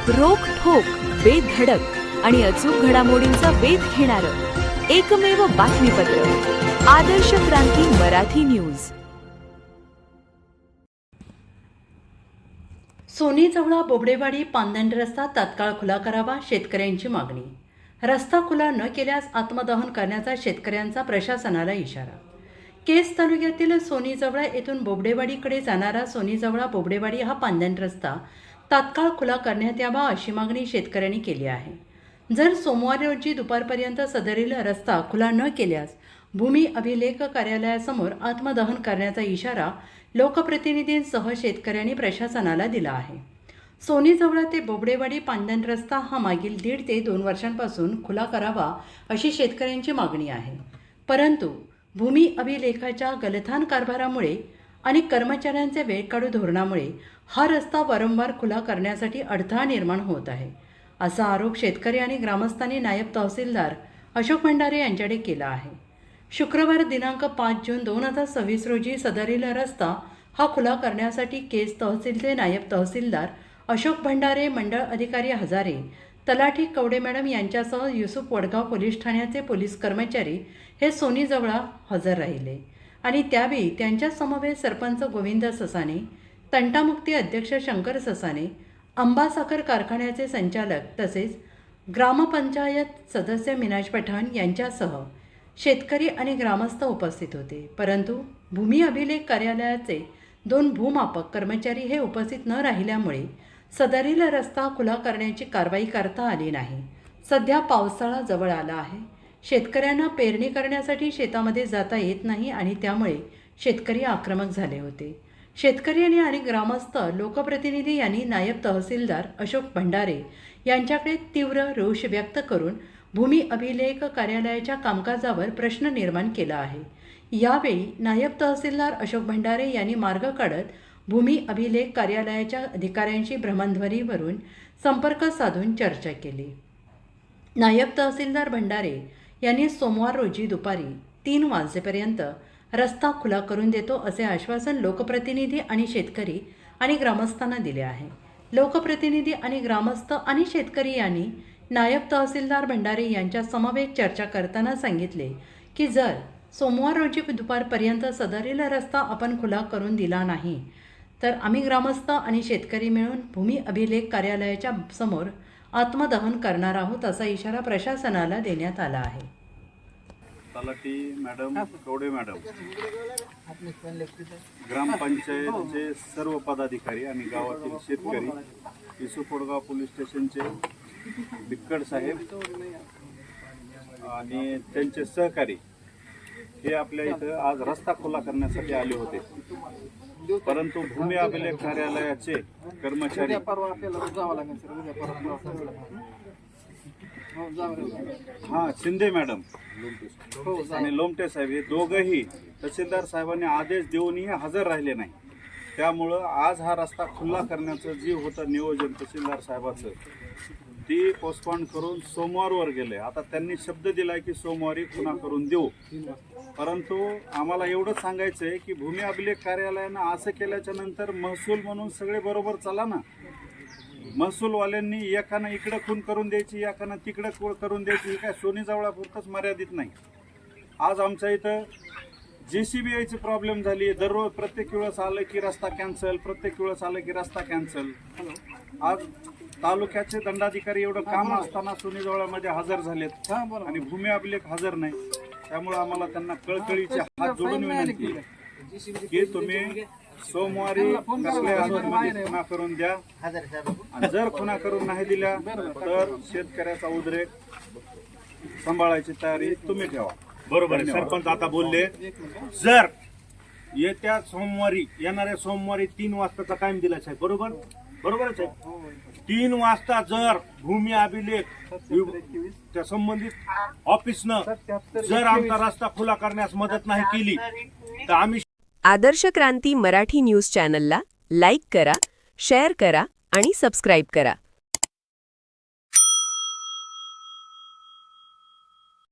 रोखठोक, बेधडक आणि अचूक घडामोडींचा वेध घेणारं एकमेव बातमीपत्र आदर्श क्रांती मराठी न्यूज। सोनी जवळा बोबडेवाडी पांदण रस्ता तात्काळ खुला करावा, शेतकऱ्यांची मागणी। रस्ता खुला न केल्यास आत्मदहन करण्याचा शेतकऱ्यांचा प्रशासनाला इशारा। केज तालुक्यातील सोनी जवळा येथून बोबडेवाडीकडे जाणारा सोनी जवळा बोबडेवाडी हा पांदण रस्ता तात्काळ खुला करण्यात यावा अशी मागणी शेतकऱ्यांनी केली आहे। जर सोमवारी रोजी दुपारपर्यंत सदरील रस्ता खुला न केल्यास भूमी अभिलेख कार्यालयासमोर आत्मदहन करण्याचा इशारा लोकप्रतिनिधींसह शेतकऱ्यांनी प्रशासनाला दिला आहे। सोनी जवळा ते बोबडेवाडी पांदण रस्ता हा मागील 1.5 ते 2 वर्षांपासून खुला करावा अशी शेतकऱ्यांची मागणी आहे, परंतु भूमी अभिलेखाच्या गलथान कारभारामुळे आणि कर्मचाऱ्यांचे वेळकाढू धोरणामुळे हा रस्ता वारंवार खुला करण्यासाठी अडथळा निर्माण होत आहे, असा आरोप शेतकरी आणि ग्रामस्थांनी नायब तहसीलदार अशोक भंडारे यांच्याकडे केला आहे। शुक्रवार दिनांक 5 जून 2026 रोजी सदरील रस्ता हा खुला करण्यासाठी केज तहसीलचे नायब तहसीलदार अशोक भंडारे, मंडळ अधिकारी हजारे, तलाठी कवडे मॅडम यांच्यासह युसुफ वडगाव पोलीस ठाण्याचे पोलीस कर्मचारी हे सोनी जवळा हजर राहिले आणि त्यावेळी त्यांच्या समवेत सरपंच गोविंद ससाने, तंटामुक्ती अध्यक्ष शंकर ससाने, आंबा साखर कारखान्याचे संचालक तसेच ग्रामपंचायत सदस्य मिनाज पठाण यांच्यासह शेतकरी आणि ग्रामस्थ उपस्थित होते, परंतु भूमी अभिलेख कार्यालयाचे 2 भूमापक कर्मचारी हे उपस्थित न राहिल्यामुळे सदरील रस्ता खुला करण्याची कारवाई करता आली नाही। सध्या पावसाळा जवळ आला आहे, शेतकऱ्यांना पेरणी करण्यासाठी शेतामध्ये जाता येत नाही आणि त्यामुळे शेतकरी आक्रमक झाले होते। शेतकरी आणि ग्रामस्थ लोकप्रतिनिधी यांनी नायब तहसीलदार अशोक भंडारे यांच्याकडे तीव्र रोष व्यक्त करून भूमी अभिलेख कार्यालयाच्या कामकाजावर प्रश्न निर्माण केला आहे। यावेळी नायब तहसीलदार अशोक भंडारे यांनी मार्ग काढत भूमी अभिलेख कार्यालयाच्या अधिकाऱ्यांशी भ्रमणध्वनीवरून संपर्क साधून चर्चा केली। नायब तहसीलदार भंडारे यांनी सोमवार रोजी दुपारी 3 वाजेपर्यंत रस्ता खुला करून देतो असे आश्वासन लोकप्रतिनिधी आणि शेतकरी आणि ग्रामस्थांना दिले आहे। लोकप्रतिनिधी आणि ग्रामस्थ आणि शेतकरी यांनी नायब तहसीलदार भंडारे यांच्या समवेत चर्चा करताना सांगितले की जर सोमवार रोजी दुपारपर्यंत सदरील रस्ता आपण खुला करून दिला नाही तर आम्ही ग्रामस्थ आणि शेतकरी मिळून भूमी अभिलेख कार्यालयाच्या समोर आत्मदहन करणार आहोत असा इशारा प्रशासनाला देण्यात आला आहे। तलाठी मॅडम, कवडे मॅडम, ग्रामपंचायतचे सर्व पदाधिकारी आणि गावातील शेतकरी, युसुफ वडगाव पोलीस स्टेशनचे बिक्कड साहेब आणि त्यांचे सहकारी हे आपल्या इथं आज रस्ता खुला करण्यासाठी आले होते, परंतु भूमी अभिलेख कार्यालयाचे कर्मचारी शिंदे मॅडम आणि लोमटे साहेब हे दोघंही तहसीलदार साहेबांनी आदेश देऊनही हजर राहिले नाही। त्यामुळं आज हा रस्ता खुला करण्याचं जे होतं नियोजन तहसीलदार साहेबाचं ती पोस्टपोन करून सोमवारवर गेले। आता त्यांनी शब्द दिलाय की सोमवारी खुला करून देऊ, परंतु आम्हाला एवढंच सांगायचं आहे की भूमी अभिलेख कार्यालयानं असं केल्याच्या नंतर महसूल म्हणून सगळे बरोबर चला ना। महसूलवाल्यांनी एकानं इकडं खून करून द्यायची, एकानं तिकडं खून करून द्यायची, ही काय सोनी जवळापुरतंच मर्यादित नाही। आज आमच्या इथं JCBIची प्रॉब्लेम झाली, दररोज प्रत्येक वेळेस आलं की रस्ता कॅन्सल, प्रत्येक वेळेस आलं की रस्ता कॅन्सल। आज तालुक्याचे दंडाधिकारी एवढं काम असताना सोनी जवळामध्ये हजर झालेत आणि भूमी अभिलेख हजर नाही। त्यामुळे आम्हाला त्यांना कळकळीचे हात जोडून विनंती की तुम्ही सोमवारी कसल्या हजरमध्ये खुणा करून द्या, आणि जर खुणा करून नाही दिल्या तर शेतकऱ्याचा उद्रेक सांभाळायची तयारी तुम्ही ठेवा। बरोबर आहे, सरपंच आता बोलले। जर येत्या सोमवारी येणाऱ्या सोमवारी 3 वाजताचा टाइम दिला साहेब, बरोबर बरोबरच आहे। 3 वाजता जर भूमी अभिलेख त्या संबंधित ऑफिसनं जर आमचा रस्ता खुला करण्यास मदत नाही केली तर आम्ही आदर्श क्रांती मराठी न्यूज चॅनलला लाईक करा, शेअर करा आणि सबस्क्राईब करा।